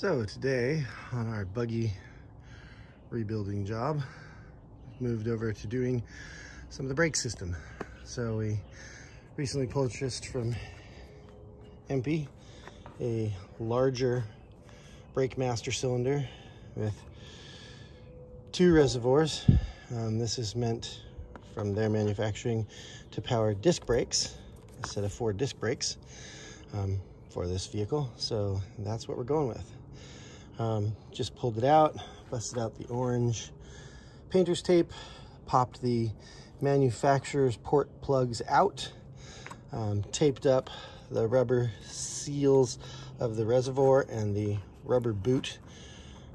So today on our buggy rebuilding job, moved over to doing some of the brake system. So we recently purchased from MP a larger brake master cylinder with 2 reservoirs. This is meant from their manufacturing to power disc brakes instead of 4 disc brakes for this vehicle. So that's what we're going with. Just pulled it out, busted out the orange painter's tape, popped the manufacturer's port plugs out, taped up the rubber seals of the reservoir and the rubber boot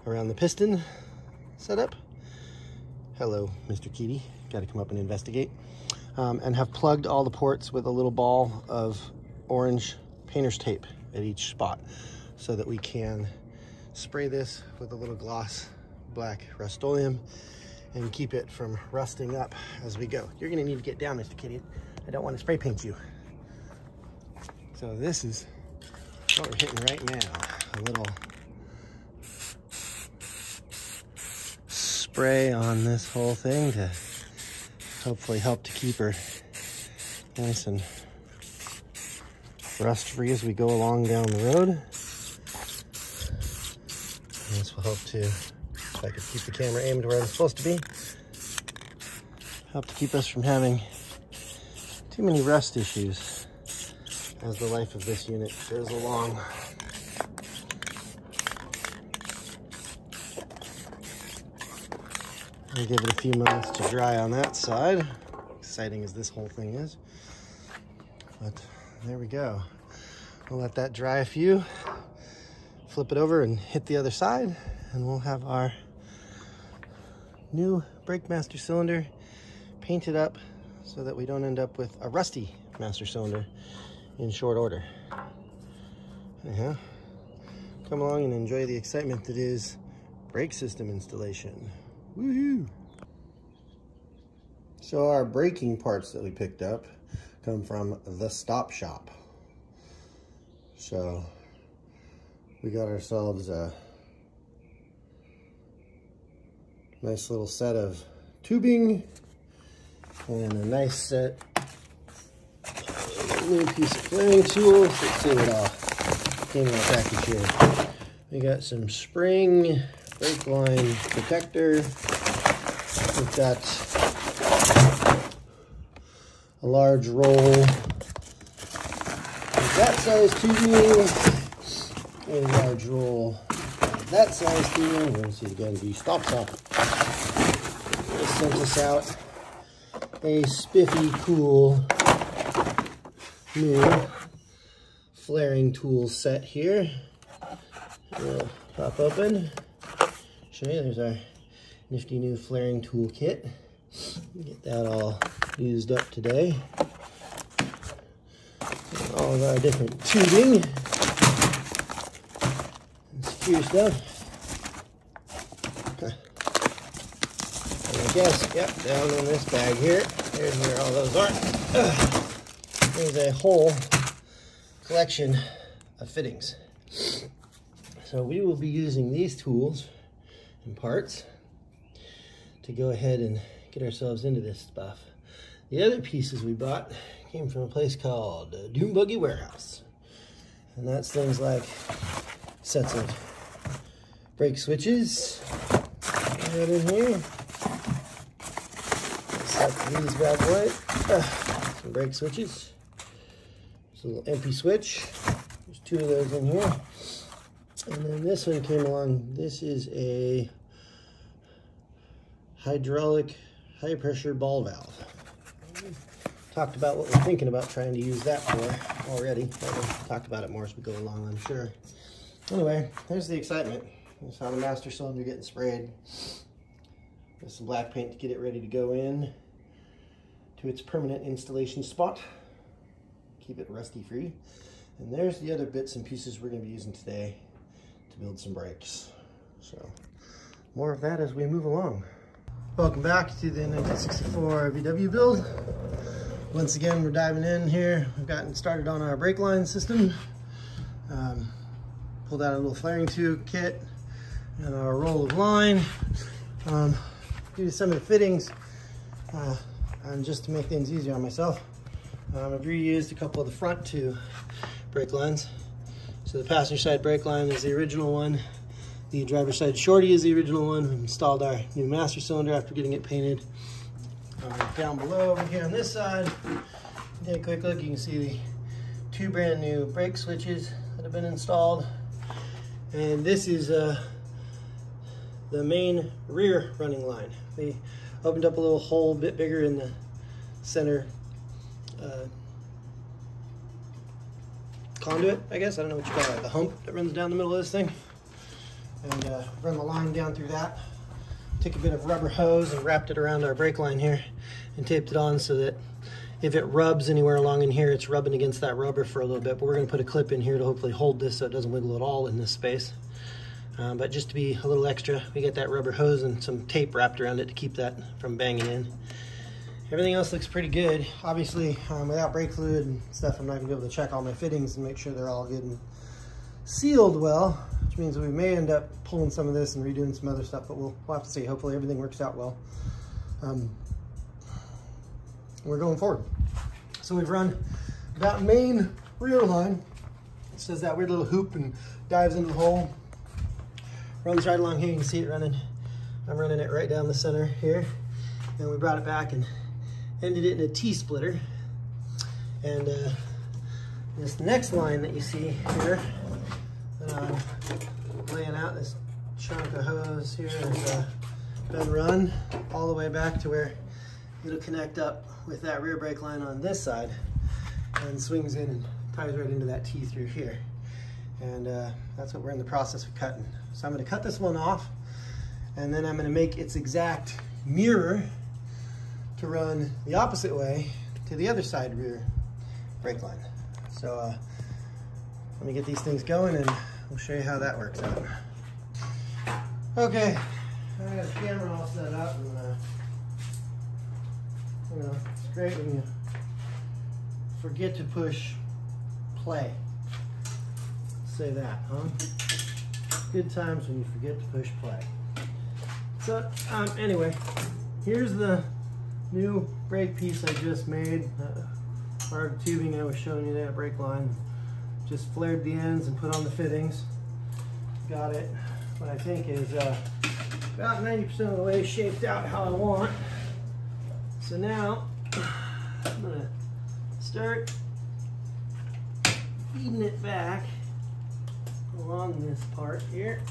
around the piston setup. Hello, Mr. Keaty, got to come up and investigate. And have plugged all the ports with a little ball of orange painter's tape at each spot so that we can spray this with a little gloss black Rust-Oleum and keep it from rusting up as we go. You're gonna need to get down, Mr. Kitty. I don't want to spray paint you. So this is what we're hitting right now. A little spray on this whole thing to hopefully help to keep her nice and rust-free as we go along down the road. This will help to, if I could keep the camera aimed where I'm supposed to be, help to keep us from having too many rust issues as the life of this unit goes along. I'll give it a few moments to dry on that side, exciting as this whole thing is. But there we go. We'll let that dry a few, flip it over and hit the other side, and we'll have our new brake master cylinder painted up so that we don't end up with a rusty master cylinder in short order. Anyhow, come along and enjoy the excitement that is brake system installation. Woohoo! So our braking parts that we picked up come from the Stop Shop. So we got ourselves a nice little set of tubing and a nice set of new piece of flaring tools. Let's see what all came in our package here. We got some spring brake line protector. We've got a large roll of that size tubing, a large roll of that size tubing. We're going to see it again, the Stop Shop. They sent us out a spiffy, cool new flaring tool set here. We'll pop open, show you, there's our nifty new flaring tool kit. Get that all used up today. All of our different tubing and secure stuff. And I guess, yep, down in this bag here, here's where all those are. There's a whole collection of fittings. So we will be using these tools and parts to go ahead and get ourselves into this stuff. The other pieces we bought came from a place called Dune Buggy Warehouse. And that's things like sets of brake switches right in here. Set these bad boys. Some brake switches. There's a little empty switch. There's 2 of those in here. And then this one came along. This is a hydraulic high pressure ball valve. Talked about what we're thinking about trying to use that for already. We'll talk about it more as we go along, I'm sure. Anyway, there's the excitement. You saw the master cylinder getting sprayed. Got some black paint to get it ready to go in to its permanent installation spot. Keep it rusty free. And there's the other bits and pieces we're going to be using today to build some brakes. So more of that as we move along. Welcome back to the 1964 VW build. Once again, we're diving in here. We've gotten started on our brake line system. Pulled out a little flaring tube kit and a roll of line. Do some of the fittings and just to make things easier on myself. I've reused a couple of the front two brake lines. So the passenger side brake line is the original one. The driver's side shorty is the original one. We installed our new master cylinder after getting it painted. Down below over here on this side, take a quick look, you can see the two brand new brake switches that have been installed. And this is the main rear running line. We opened up a little hole a bit bigger in the center conduit, I guess. I don't know what you call it, the hump that runs down the middle of this thing. And run the line down through that. Took a bit of rubber hose and wrapped it around our brake line here and taped it on so that if it rubs anywhere along in here, it's rubbing against that rubber for a little bit. But we're going to put a clip in here to hopefully hold this so it doesn't wiggle at all in this space. But just to be a little extra, we get that rubber hose and some tape wrapped around it to keep that from banging in. Everything else looks pretty good. Obviously, without brake fluid and stuff, I'm not going to be able to check all my fittings and make sure they're all getting sealed well, which means we may end up pulling some of this and redoing some other stuff, but we'll have to see. Hopefully everything works out well. We're going forward. So we've run that main rear line. It says that weird little hoop and dives into the hole. Runs right along here, you can see it running. I'm running it right down the center here. And we brought it back and ended it in a T-splitter. And this next line that you see here, laying out this chunk of hose here has been run all the way back to where it'll connect up with that rear brake line on this side and swings in and ties right into that T through here. And that's what we're in the process of cutting. So I'm going to cut this one off, and then I'm going to make its exact mirror to run the opposite way to the other side rear brake line. So let me get these things going and we'll show you how that works out. Okay, I got the camera all set up, and you know, it's great when you forget to push play. Say that, huh? Good times when you forget to push play. So anyway, here's the new brake piece I just made. Part of the tubing I was showing you, that brake line. Just flared the ends and put on the fittings. Got it, what I think is about 90% of the way shaped out how I want. So now I'm gonna start feeding it back along this part here.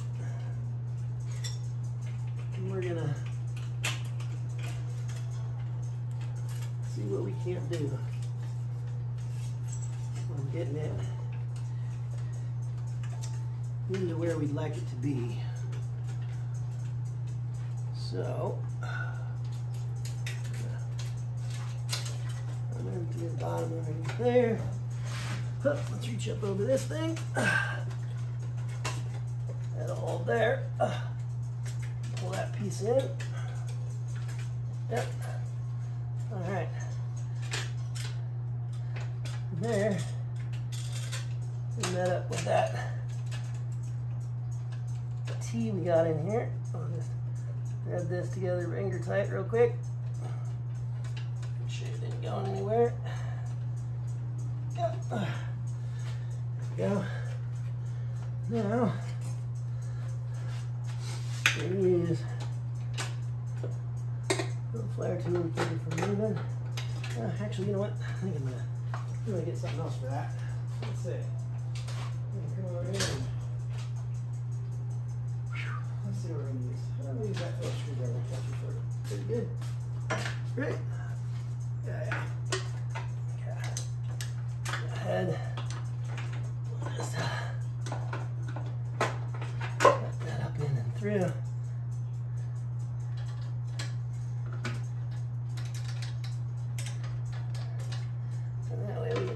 And we're gonna see what we can't do. I'm getting it into where we'd like it to be. So I'm into the bottom right there. Let's reach up over this thing. That'll hold there. Pull that piece in. Yep. All right. There. Bring that up with that T we got in here. I'll just grab this together, finger tight real quick. Make sure it didn't go anywhere. Yep. There we go. Now, use a little flare tool to keep it from moving. Actually, you know what? I think I'm gonna get something else for that. Let's see. Come over here and let's see what we're gonna use. I'm gonna use that Phillips screwdriver. That's pretty good. Great. Yeah. Go ahead. Just cut that up in and through. And that way we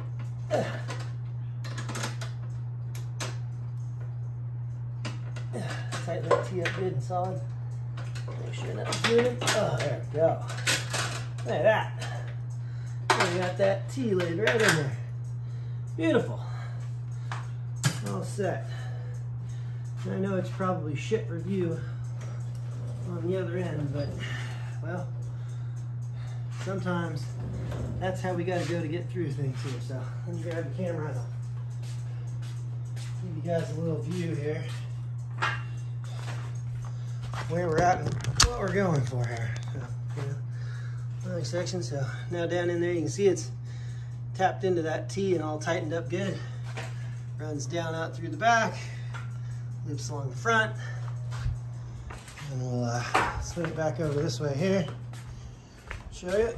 tighten that T up good and solid. Make sure that's moving. Oh, there we go. Look at that. We got that T laid right in there. Beautiful. All set. I know it's probably shit review on the other end, but well, sometimes that's how we got to go to get through things here. So let me grab the camera and I'll give you guys a little view here where we're at and what we're going for here. So, long section. So now down in there you can see it's tapped into that T and all tightened up good. Runs down out through the back, loops along the front, and we'll swing it back over this way here. Show you.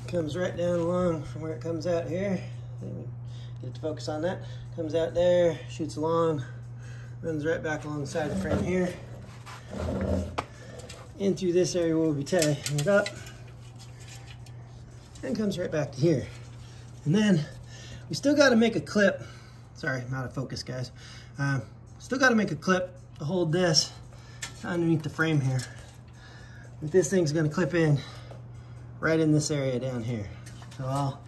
Comes right down along from where it comes out here. Get it to focus on that. Comes out there, shoots along, runs right back along the side of the frame here. In through this area where we'll be tying it up. And comes right back to here. And then we still got to make a clip. Sorry, I'm out of focus, guys. Still got to make a clip to hold this underneath the frame here. But this thing's going to clip in right in this area down here. So I'll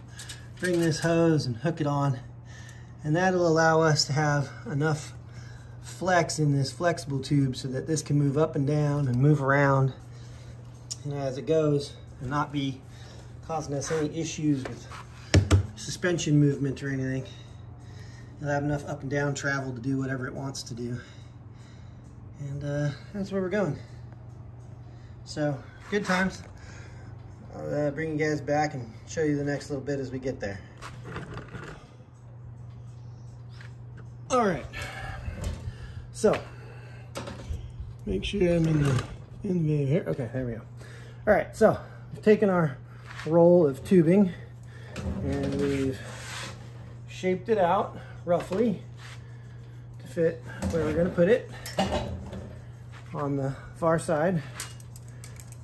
bring this hose and hook it on, and that'll allow us to have enough flex in this flexible tube so that this can move up and down and move around, you know, as it goes, and not be causing us any issues with suspension movement or anything. It'll have enough up and down travel to do whatever it wants to do. And that's where we're going. So, good times. I'll bring you guys back and show you the next little bit as we get there. All right. So, make sure I'm in the video here. Okay, there we go. All right, so we've taken our roll of tubing and we've shaped it out roughly to fit where we're going to put it on the far side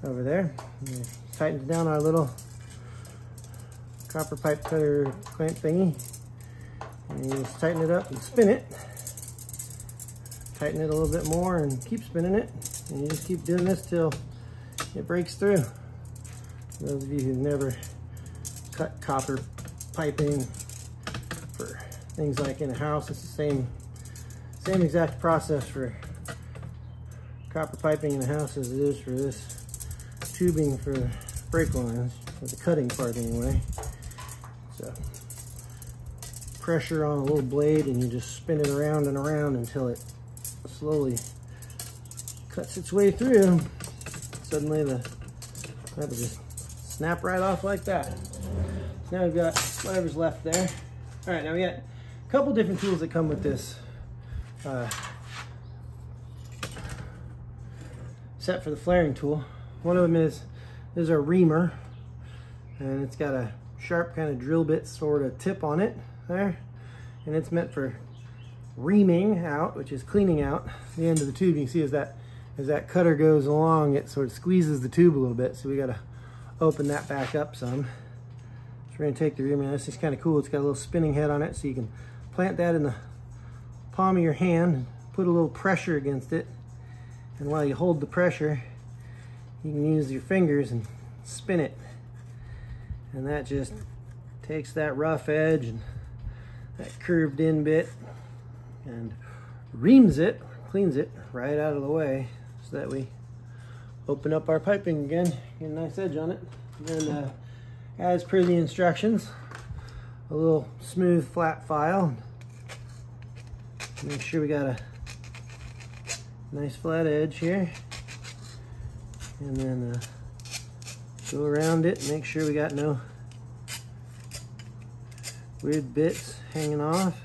over there. We've tightened down our little copper pipe cutter clamp thingy, and you just tighten it up and spin it. Tighten it a little bit more and keep spinning it, and you just keep doing this till it breaks through. For those of you who've never cut copper piping for things like in a house, it's the same exact process for copper piping in a house as it is for this tubing for brake lines, for the cutting part anyway. So pressure on a little blade and you just spin it around and around until it slowly cuts its way through. Suddenly that will just snap right off like that. So now we've got whatever's left there. All right, now we got a couple different tools that come with this set for the flaring tool. One of them is a reamer, and it's got a sharp kind of drill bit sort of tip on it there, and it's meant for reaming out, which is cleaning out the end of the tube. You can see as that cutter goes along, it sort of squeezes the tube a little bit, so we got to open that back up some. So we're going to take the reamer. This is kind of cool. It's got a little spinning head on it, so you can plant that in the palm of your hand and put a little pressure against it, and while you hold the pressure, you can use your fingers and spin it, and that just takes that rough edge and that curved in bit and reams it, cleans it right out of the way, so that we open up our piping again, get a nice edge on it. And then as per the instructions, a little smooth flat file. Make sure we got a nice flat edge here, and then go around it, make sure we got no weird bits hanging off,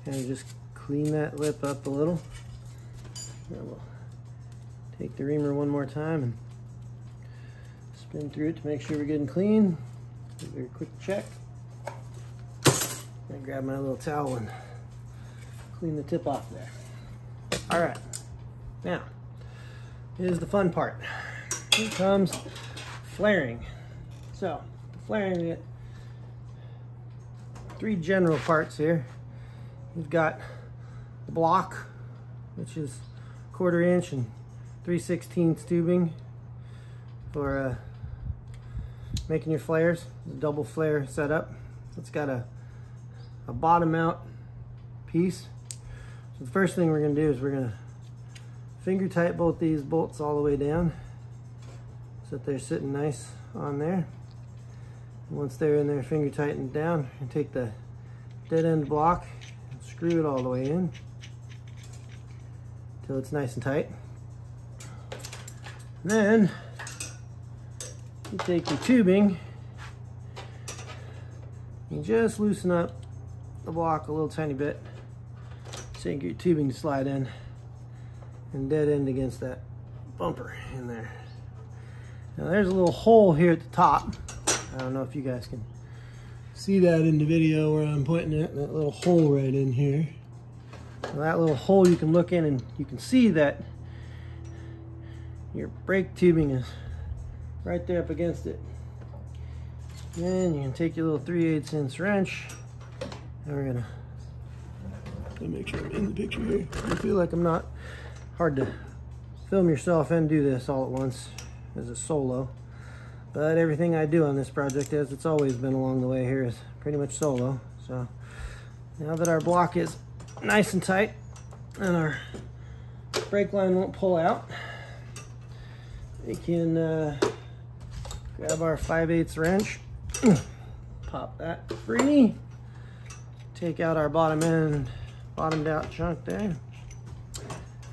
and just clean that lip up a little. And we'll take the reamer one more time and spin through it to make sure we're good and clean. Give it a quick check. And grab my little towel and clean the tip off there. All right, now here's the fun part. Here comes flaring. So the flaring, we get three general parts here. We've got the block, which is 1/4 inch and 3/16 tubing for making your flares. It's a double flare setup. It's got a bottom out piece. So the first thing we're going to do is we're going to finger tight both these bolts all the way down so that they're sitting nice on there. And once they're in there finger tightened down, and take the dead end block and screw it all the way in until it's nice and tight. And then you take your tubing, you just loosen up the block a little tiny bit so you can get your tubing to slide in and dead end against that bumper in there. Now there's a little hole here at the top. I don't know if you guys can see that in the video where I'm pointing at, that little hole right in here. Now that little hole, you can look in and you can see that your brake tubing is right there up against it. Then you can take your little 3/8" wrench, and we're gonna make sure I'm in the picture here. I feel like I'm not hard to film yourself and do this all at once as a solo, but everything I do on this project, as it's always been along the way here, is pretty much solo. So now that our block is nice and tight and our brake line won't pull out, we can grab our 5/8" wrench, pop that free, take out our bottomed out chunk there.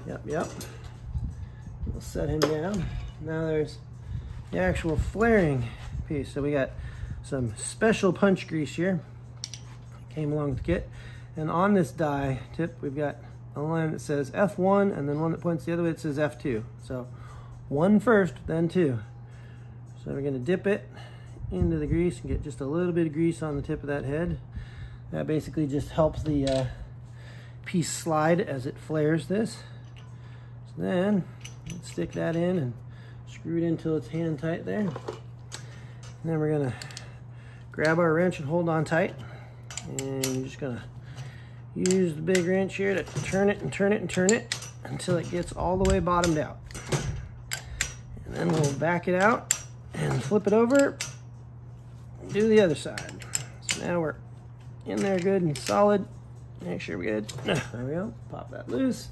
Yep. We'll set him down. Now there's the actual flaring piece. So we got some special punch grease here. Came along with the kit. And on this die tip, we've got a line that says F1 and then one that points the other way that says F2. So 1 first, then 2. So we're gonna dip it into the grease and get just a little bit of grease on the tip of that head. That basically just helps the piece slide as it flares this. So then let's stick that in and screw it in until it's hand tight there. And then we're gonna grab our wrench and hold on tight. And you're just gonna use the big wrench here to turn it and turn it and turn it until it gets all the way bottomed out. And then we'll back it out and flip it over and do the other side. So now we're in there good and solid. Make sure we're good. There we go. Pop that loose.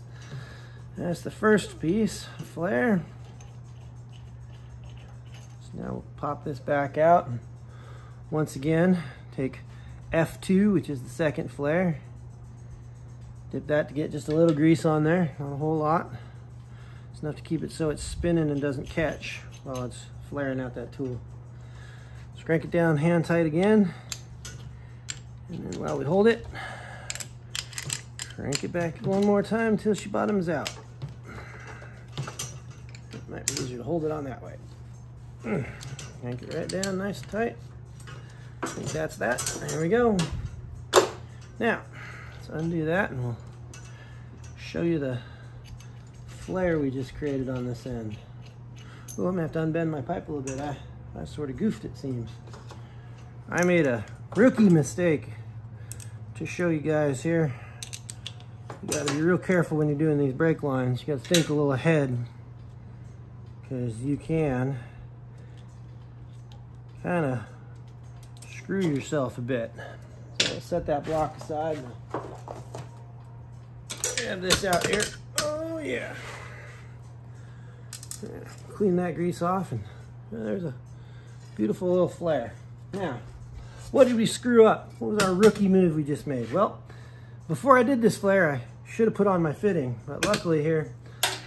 That's the first piece, flare. So now we'll pop this back out. And once again, take F2, which is the second flare. Dip that to get just a little grease on there, not a whole lot. It's enough to keep it so it's spinning and doesn't catch while it's flaring out that tool. Let's crank it down hand tight again. And then while we hold it, crank it back one more time until she bottoms out. It might be easier to hold it on that way. Crank it right down nice and tight. I think that's that. There we go. Now, let's undo that and we'll show you the flare we just created on this end. Oh, I'm gonna have to unbend my pipe a little bit. I sort of goofed, it seems. I made a rookie mistake to show you guys here. You gotta be real careful when you're doing these brake lines. You gotta think a little ahead, because you can kind of screw yourself a bit. So I'll set that block aside and grab this out here. Oh yeah. Clean that grease off, and there's a beautiful little flare. Now, what did we screw up? What was our rookie move we just made? Well, before I did this flare, I should have put on my fitting, but luckily here,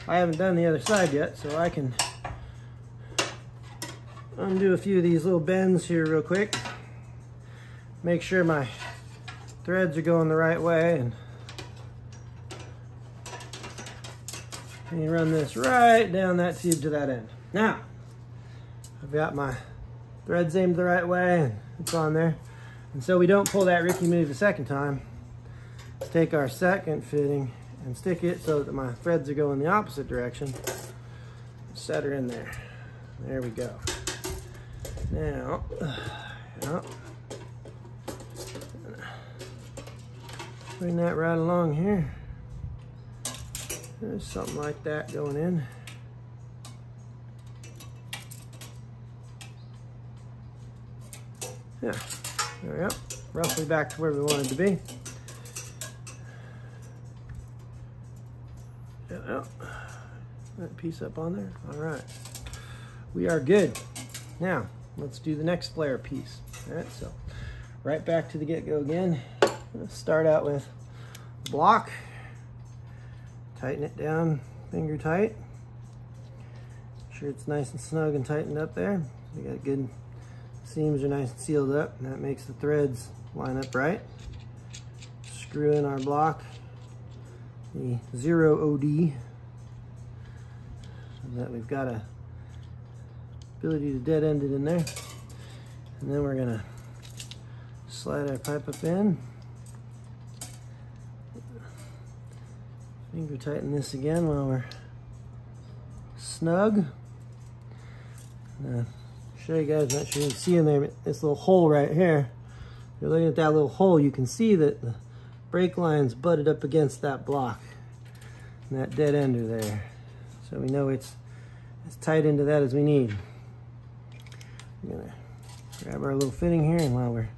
I haven't done the other side yet, so I can undo a few of these little bends here real quick. Make sure my threads are going the right way, and you run this right down that tube to that end. Now, I've got my threads aimed the right way, and it's on there. And so we don't pull that rookie move the second time. Let's take our second fitting and stick it so that my threads are going the opposite direction. Set her in there. There we go. Now, bring that right along here. There's something like that going in. Yeah, there we go. Roughly back to where we wanted to be. Well, that piece up on there. All right, we are good. Now let's do the next flare piece. All right, so right back to the get-go again. Let's start out with block. Tighten it down, finger tight. Make sure it's nice and snug and tightened up there. We got good seams are nice and sealed up, and that makes the threads line up right. Screw in our block, the 0 OD, so that we've got a ability to dead end it in there. And then we're gonna slide our pipe up in. Finger tighten this again while we're snug. Show you guys, not sure you can see in there, but this little hole right here. If you're looking at that little hole, you can see that the brake line's butted up against that block and that dead ender there. So we know it's as tight into that as we need. We're gonna grab our little fitting here, and while we're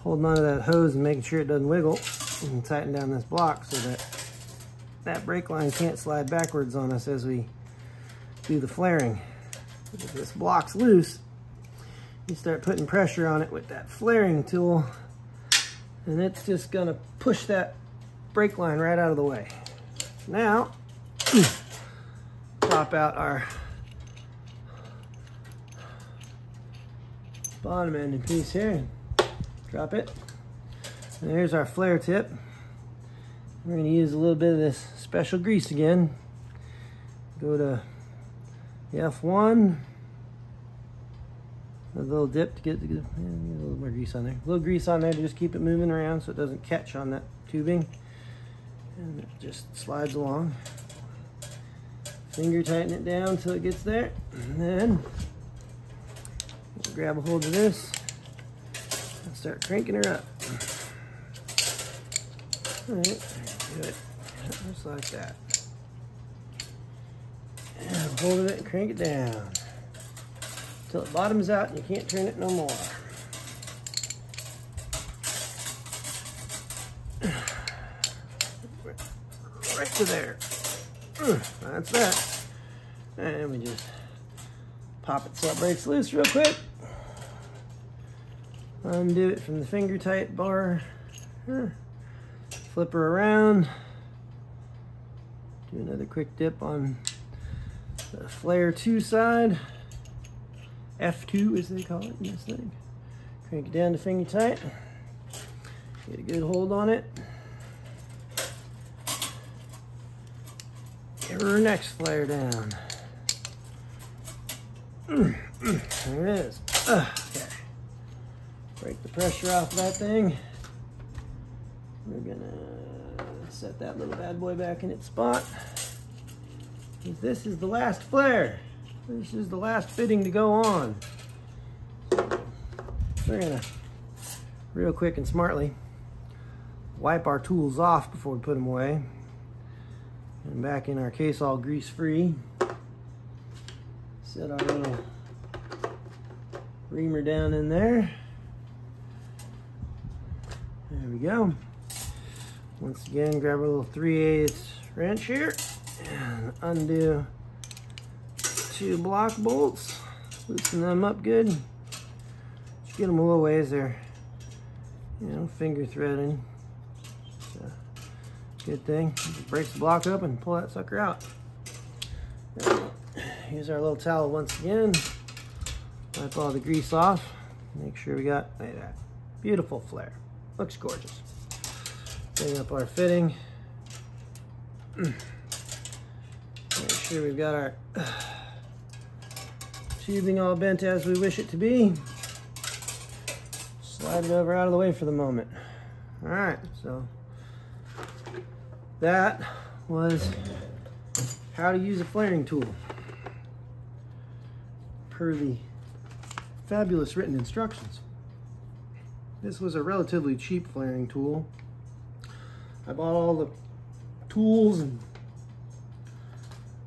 holding onto that hose and making sure it doesn't wiggle, we can tighten down this block so that that brake line can't slide backwards on us as we do the flaring. If this block's loose, you start putting pressure on it with that flaring tool, and it's just gonna push that brake line right out of the way. Now, pop out our bottom ending piece here, drop it, and there's our flare tip. We're going to use a little bit of this special grease again. Go to the F1, a little dip to get a little more grease on there. A little grease on there to just keep it moving around so it doesn't catch on that tubing. And it just slides along. Finger tighten it down until it gets there. And then grab a hold of this and start cranking her up. All right, do it just like that. And hold it and crank it down until it bottoms out and you can't turn it no more. Right to there. That's that. And we just pop it so it breaks loose real quick. Undo it from the finger tight bar. Flip her around. Do another quick dip on the flare 2 side. F2 as they call it in this thing. Crank it down to finger tight. Get a good hold on it. Give her next flare down. There it is. Okay. Break the pressure off that thing. We're gonna set that little bad boy back in its spot. This is the last flare. This is the last fitting to go on. We're gonna, real quick and smartly, wipe our tools off before we put them away. And back in our case all grease free. Set our little reamer down in there. There we go. Once again, grab a little 3/8 wrench here and undo 2 block bolts. Loosen them up good. Just get them a little ways there. You know, finger threading. It's a good thing. Just breaks the block up and pull that sucker out. Use our little towel once again. Wipe all the grease off. Make sure we got, look at that, beautiful flare. Looks gorgeous. Bring up our fitting. Make sure we've got our tubing all bent as we wish it to be. Slide it over out of the way for the moment. All right, so that was how to use a flaring tool per the fabulous written instructions. This was a relatively cheap flaring tool. I bought all the tools and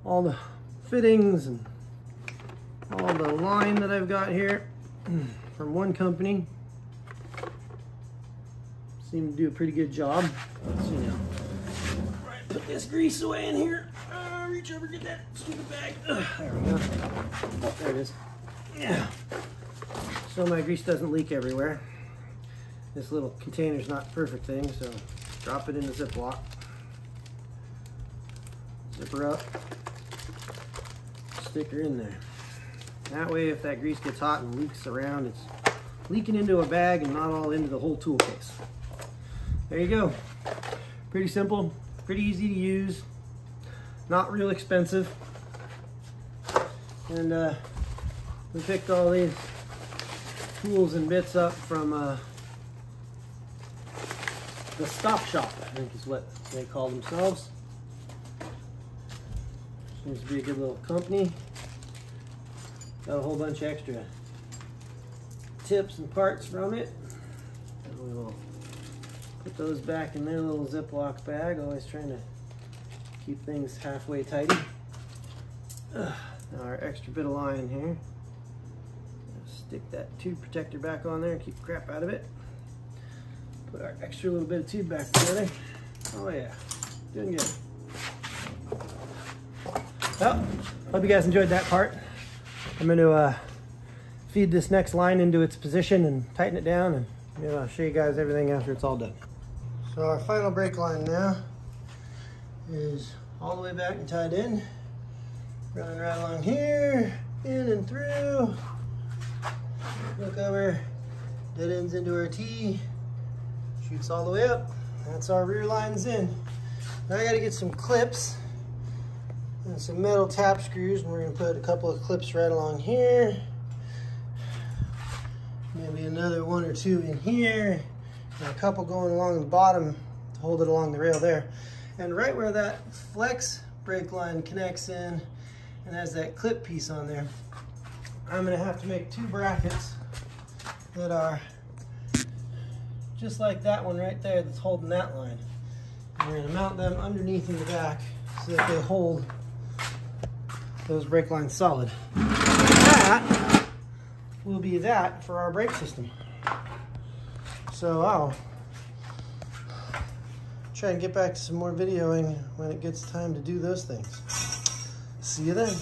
all the fittings and all the line that I've got here from one company. Seemed to do a pretty good job. Let's see now. Right put this grease away in here. Reach over, get that stupid bag. There we go. Oh, there it is. Yeah. So my grease doesn't leak everywhere. This little container's not a perfect thing, so drop it in the Ziploc. Zip her up. Stick her in there. That way, if that grease gets hot and leaks around, it's leaking into a bag and not all into the whole tool case. There you go. Pretty simple, pretty easy to use, not real expensive. And we picked all these tools and bits up from the Stop Shop, I think is what they call themselves. Seems to be a good little company. Got a whole bunch of extra tips and parts from it. And we will put those back in their little Ziploc bag, always trying to keep things halfway tidy. Now our extra bit of line here. Stick that tube protector back on there and keep the crap out of it. Put our extra little bit of tube back together. Oh yeah, doing good. Well, hope you guys enjoyed that part. I'm going to feed this next line into its position and tighten it down, and I'll show you guys everything after it's all done. So our final brake line now is all the way back and tied in. Running right along here, in and through. Look over, dead ends into our T, shoots all the way up. That's our rear lines in. Now I gotta get some clips and some metal tap screws, and we're gonna put a couple of clips right along here. Maybe another one or two in here, and a couple going along the bottom to hold it along the rail there. And right where that flex brake line connects in and has that clip piece on there, I'm gonna have to make two brackets that are just like that one right there that's holding that line. And we're gonna mount them underneath in the back so that they hold those brake lines solid. That will be that for our brake system. So I'll try and get back to some more videoing when it gets time to do those things. See you then.